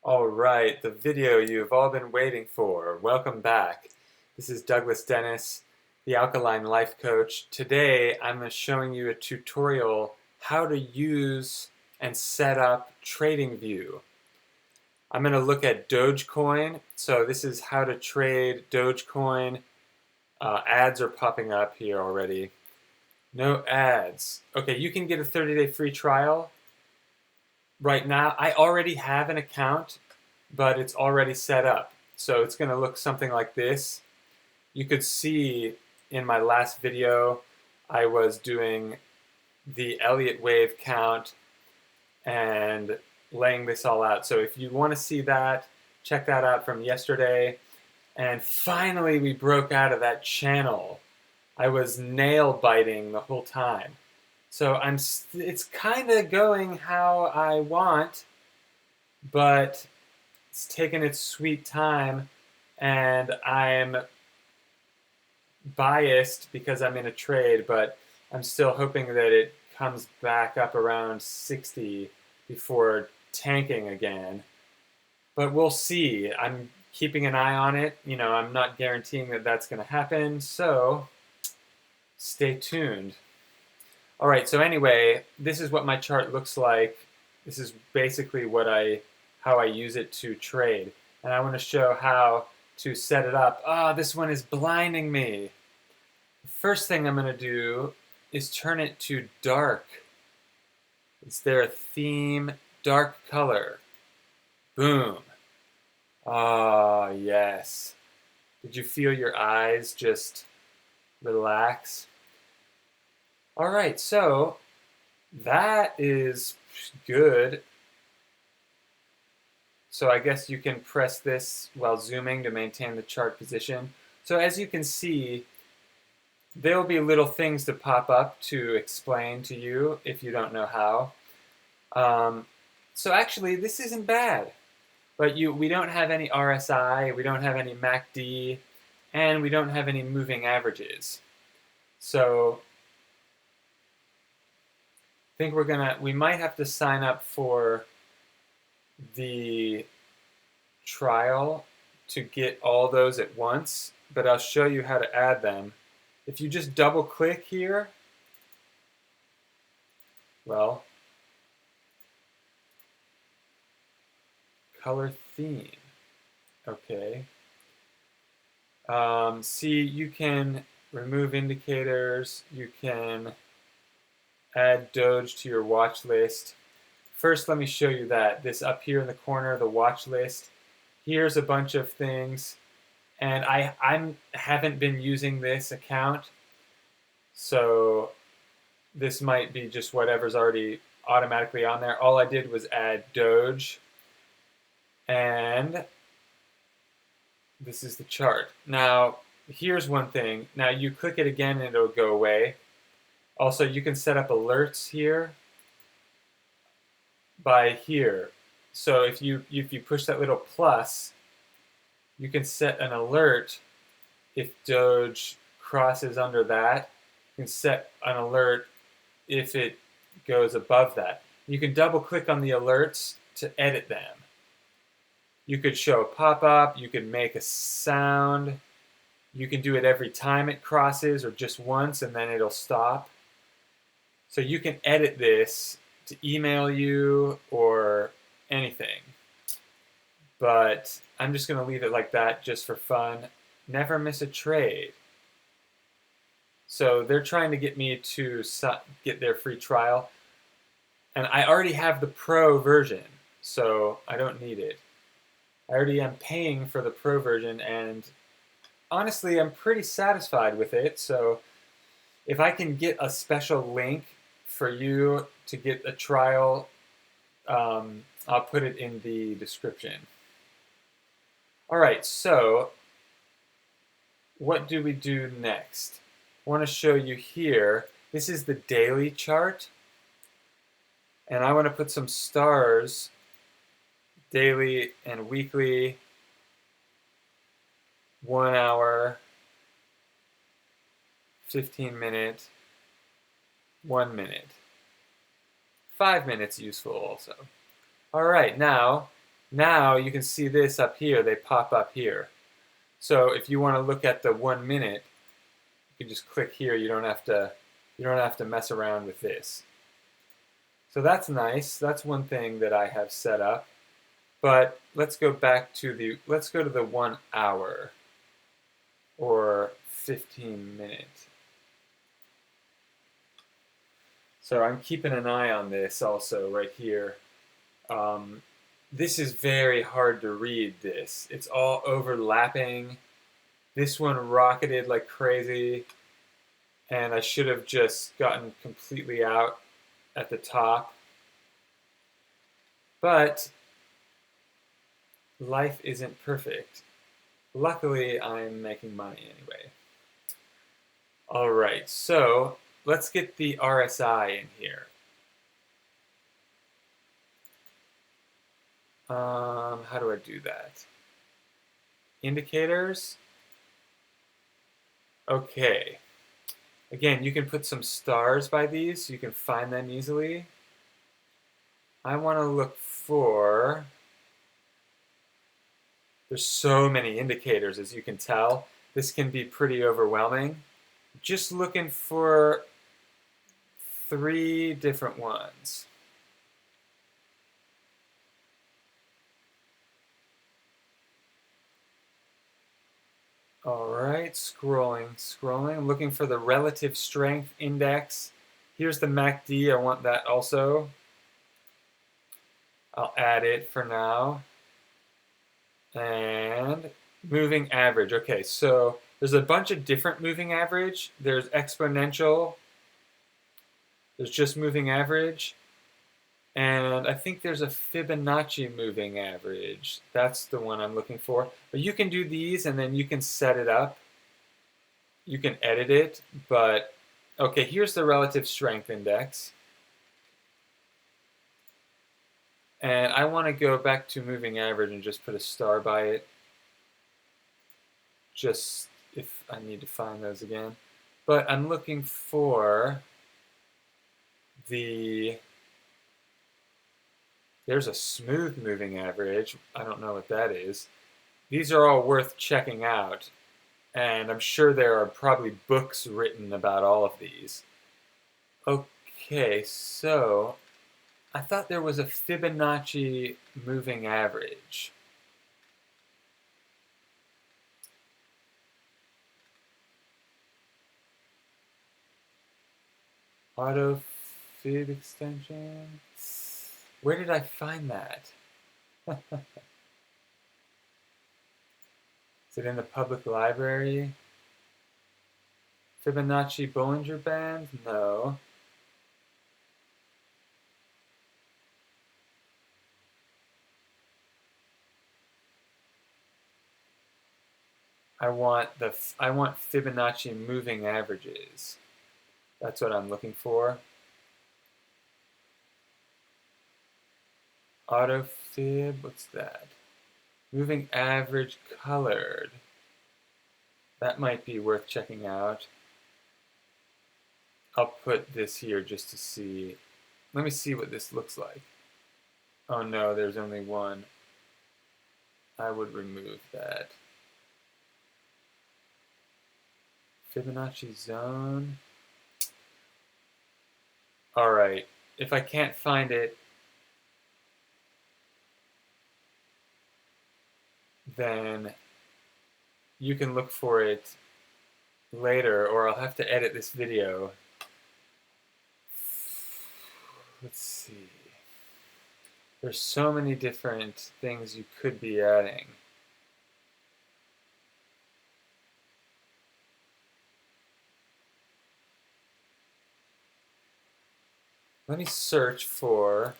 All right, the video you've all been waiting for. Welcome back. This is Douglas Dennis, the Alkaline Life Coach. Today I'm showing you a tutorial how to use and set up TradingView. I'm going to look at Dogecoin. So this is how to trade Dogecoin. Ads are popping up here already. No ads. Okay, you can get a 30-day free trial. Right now, I already have an account, but it's already set up. So it's going to look something like this. You could see in my last video, I was doing the Elliott wave count and laying this all out. So if you want to see that, check that out from yesterday. And finally, we broke out of that channel. I was nail biting the whole time. So it's kind of going how I want, but it's taken its sweet time, and I'm biased because I'm in a trade, but I'm still hoping that it comes back up around 60 before tanking again. But we'll see. I'm keeping an eye on it. You know, I'm not guaranteeing that that's going to happen, so stay tuned. All right, so anyway, this is what my chart looks like. This is basically how I use it to trade. And I want to show how to set it up. This one is blinding me. The first thing I'm going to do is turn it to dark. Is there a theme? Dark color. Boom. Ah, yes. Did you feel your eyes just relax? All right, so that is good. So I guess you can press this while zooming to maintain the chart position. So as you can see, there will be little things to pop up to explain to you if you don't know how. So actually, this isn't bad. But we don't have any RSI, we don't have any MACD, and we don't have any moving averages. So I think we might have to sign up for the trial to get all those at once, but I'll show you how to add them. If you just double click here, well, color theme, okay. See, you can remove indicators, you can add Doge to your watch list. First, let me show you that. This up here in the corner, the watch list. Here's a bunch of things. And I haven't been using this account, so this might be just whatever's already automatically on there. All I did was add Doge, and this is the chart. Now, here's one thing. Now, you click it again and it'll go away. Also, you can set up alerts here by here. So if you push that little plus, you can set an alert if Doge crosses under that. You can set an alert if it goes above that. You can double click on the alerts to edit them. You could show a pop-up, you can make a sound, you can do it every time it crosses or just once and then it'll stop. So you can edit this to email you or anything. But I'm just going to leave it like that just for fun. Never miss a trade. So they're trying to get me to get their free trial. And I already have the pro version, so I don't need it. I already am paying for the pro version, and honestly, I'm pretty satisfied with it. So if I can get a special link for you to get a trial, I'll put it in the description. All right, so what do we do next? I want to show you here. This is the daily chart, and I want to put some stars, daily and weekly, 1 hour, 15 minute, 1 minute. 5 minutes useful also. All right, now Now you can see this up here, they pop up here. So if you want to look at the 1 minute, you can just click here. You don't have to mess around with this. So that's nice. That's one thing that I have set up. But let's go back to the 1 hour or 15 minutes. So I'm keeping an eye on this also right here. This is very hard to read this. It's all overlapping. This one rocketed like crazy, and I should have just gotten completely out at the top. But life isn't perfect. Luckily, I'm making money anyway. All right, so let's get the RSI in here. How do I do that? Indicators. Okay. Again, you can put some stars by these so you can find them easily. I want to look for... There's so many indicators, as you can tell. This can be pretty overwhelming. Just looking for 3 different ones. All right, scrolling, looking for the relative strength index. Here's the MACD, I want that also. I'll add it for now. And moving average. Okay, so there's a bunch of different moving average. There's exponential. There's just moving average. And I think there's a Fibonacci moving average. That's the one I'm looking for. But you can do these and then you can set it up. You can edit it. But, okay, here's the relative strength index. And I want to go back to moving average and just put a star by it. Just if I need to find those again. But I'm looking for the... There's a smooth moving average. I don't know what that is. These are all worth checking out. And I'm sure there are probably books written about all of these. Okay, so I thought there was a Fibonacci moving average. Auto fib extension. Where did I find that? Is it in the public library? Fibonacci Bollinger Band? No. I want Fibonacci moving averages. That's what I'm looking for. Auto fib, what's that? Moving average colored. That might be worth checking out. I'll put this here just to see. Let me see what this looks like. Oh no, there's only one. I would remove that. Fibonacci zone. All right, if I can't find it, then you can look for it later, or I'll have to edit this video. Let's see. There's so many different things you could be adding. Let me search for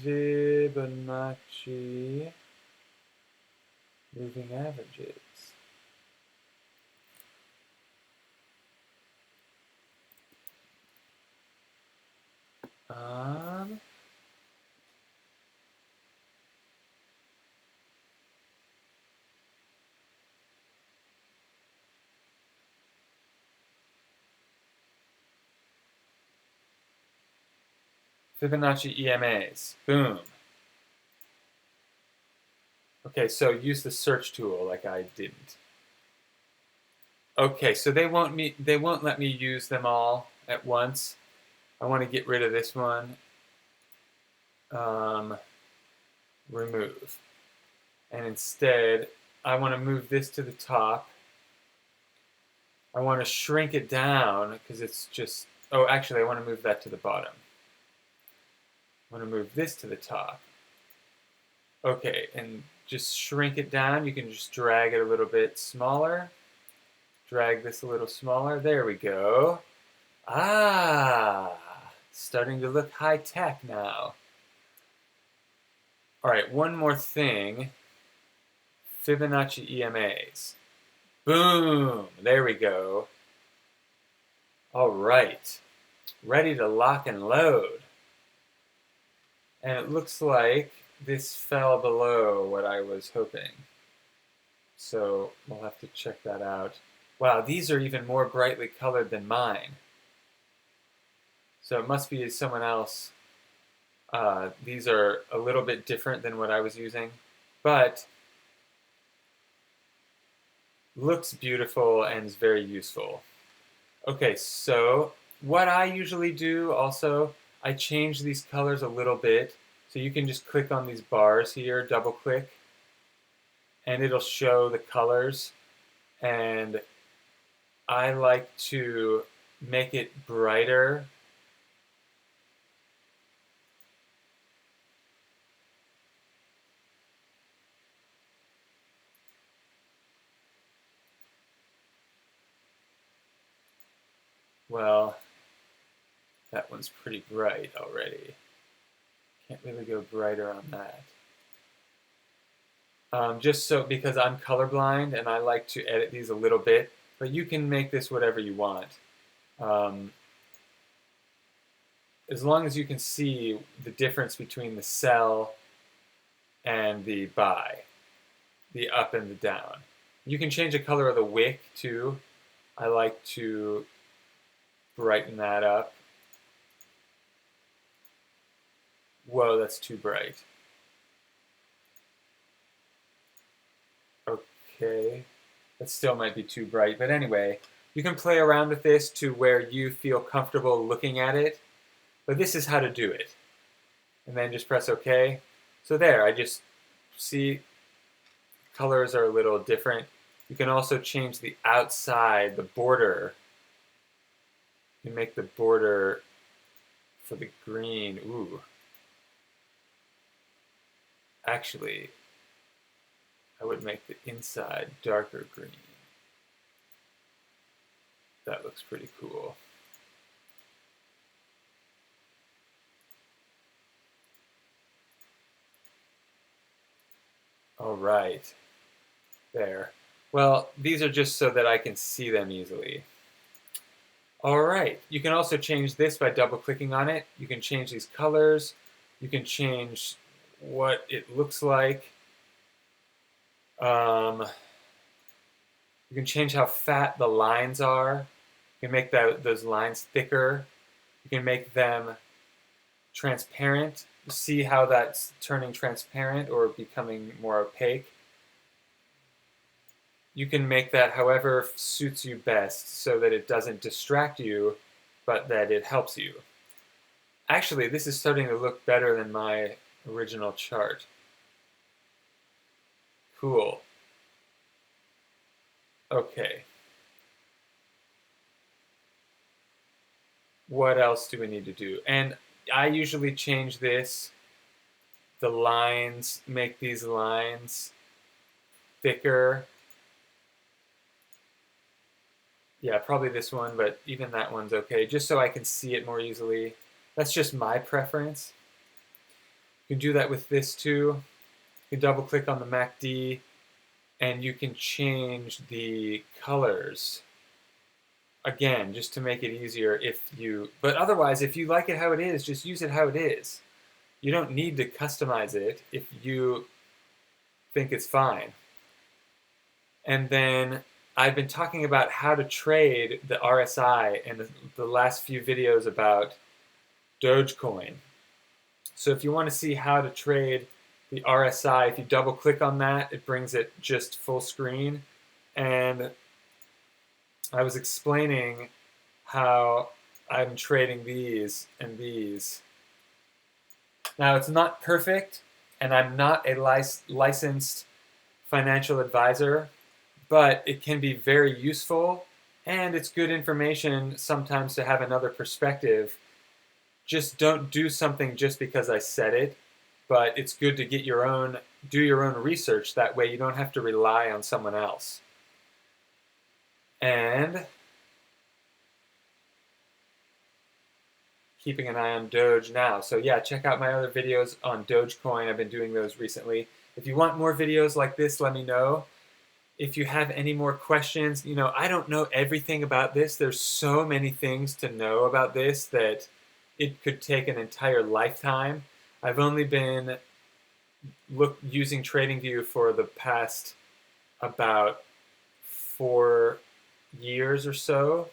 Fibonacci moving averages. Fibonacci EMAs. Boom. Okay, so use the search tool like I didn't. Okay, so they won't let me use them all at once. I want to get rid of this one. Remove. And instead, I want to move this to the top. I want to shrink it down because it's just, oh, actually, I want to move that to the bottom. I want to move this to the top. Okay, and just shrink it down. You can just drag it a little bit smaller. Drag this a little smaller. There we go. Ah, starting to look high tech now. All right, one more thing. Fibonacci EMAs. Boom, there we go. All right, ready to lock and load. And it looks like this fell below what I was hoping. So we'll have to check that out. Wow, these are even more brightly colored than mine. So it must be someone else. These are a little bit different than what I was using, but looks beautiful and is very useful. Okay, so what I usually do also, I change these colors a little bit. So you can just click on these bars here, double click, and it'll show the colors. And I like to make it brighter. Well, that one's pretty bright already. Can't really go brighter on that. Just so, because I'm colorblind and I like to edit these a little bit, but you can make this whatever you want. As long as you can see the difference between the sell and the buy, the up and the down. You can change the color of the wick too. I like to brighten that up. Whoa, that's too bright. Okay, that still might be too bright, but anyway, you can play around with this to where you feel comfortable looking at it, but this is how to do it. And then just press OK. So there, I just see colors are a little different. You can also change the outside, the border. You make the border for the green. Ooh. Actually, I would make the inside darker green. That looks pretty cool. All right, there. Well, these are just so that I can see them easily. All right, you can also change this by double-clicking on it. You can change these colors. You can change what it looks like. You can change how fat the lines are. You can make those lines thicker. You can make them transparent. See how that's turning transparent or becoming more opaque. You can make that however suits you best so that it doesn't distract you, but that it helps you. Actually, this is starting to look better than my original chart. Cool. Okay. What else do we need to do? And I usually change this, the lines, make these lines thicker. Yeah, probably this one, but even that one's okay, just so I can see it more easily. That's just my preference. You can do that with this too. You can double click on the MACD and you can change the colors. Again, just to make it easier but otherwise, if you like it how it is, just use it how it is. You don't need to customize it if you think it's fine. And then I've been talking about how to trade the RSI in the last few videos about Dogecoin. So if you want to see how to trade the RSI. If you double click on that, it brings it just full screen. And I was explaining how I'm trading these and these. Now, it's not perfect, and I'm not a licensed financial advisor, but it can be very useful, and it's good information sometimes to have another perspective. Just don't do something just because I said it, but it's good to get do your own research. That way you don't have to rely on someone else. And keeping an eye on Doge now. So yeah, check out my other videos on Dogecoin. I've been doing those recently. If you want more videos like this, let me know. If you have any more questions, I don't know everything about this. There's so many things to know about this that it could take an entire lifetime. I've only been using TradingView for the past about 4 years or so.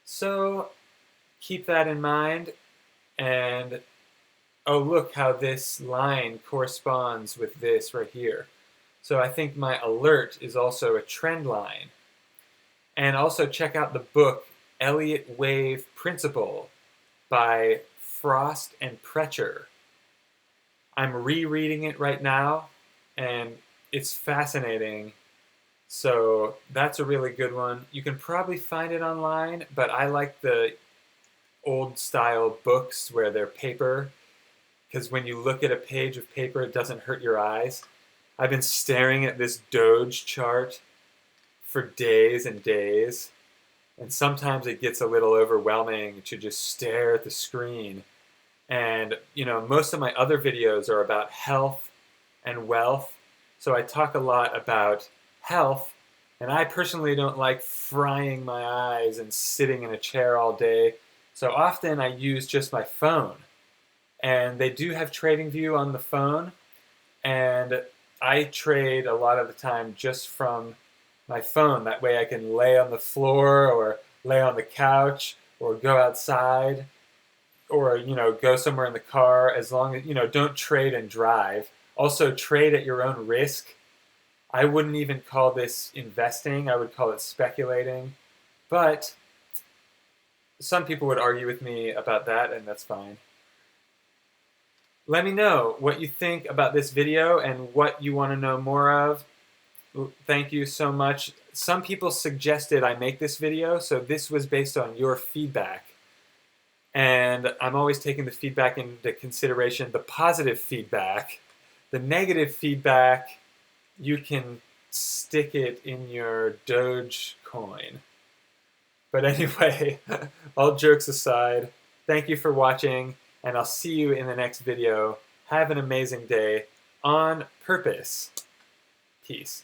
So keep that in mind. And oh, look how this line corresponds with this right here. So I think my alert is also a trend line. And also check out the book Elliott Wave Principle by Frost and Precher. I'm rereading it right now, and it's fascinating. So that's a really good one. You can probably find it online, but I like the old style books where they're paper, because when you look at a page of paper, it doesn't hurt your eyes. I've been staring at this DOGE chart for days and days, and sometimes it gets a little overwhelming to just stare at the screen. And most of my other videos are about health and wealth, so I talk a lot about health, and I personally don't like frying my eyes and sitting in a chair all day, so often I use just my phone. And they do have TradingView on the phone, and I trade a lot of the time just from my phone. That way I can lay on the floor or lay on the couch or go outside or go somewhere in the car, as long as don't trade and drive. Also, trade at your own risk. I wouldn't even call this investing. I would call it speculating. But some people would argue with me about that, and that's fine. Let me know what you think about this video and what you want to know more of. Thank you so much. Some people suggested I make this video, so this was based on your feedback. And I'm always taking the feedback into consideration, the positive feedback. The negative feedback, you can stick it in your Dogecoin. But anyway, all jokes aside, thank you for watching, and I'll see you in the next video. Have an amazing day on purpose. Peace.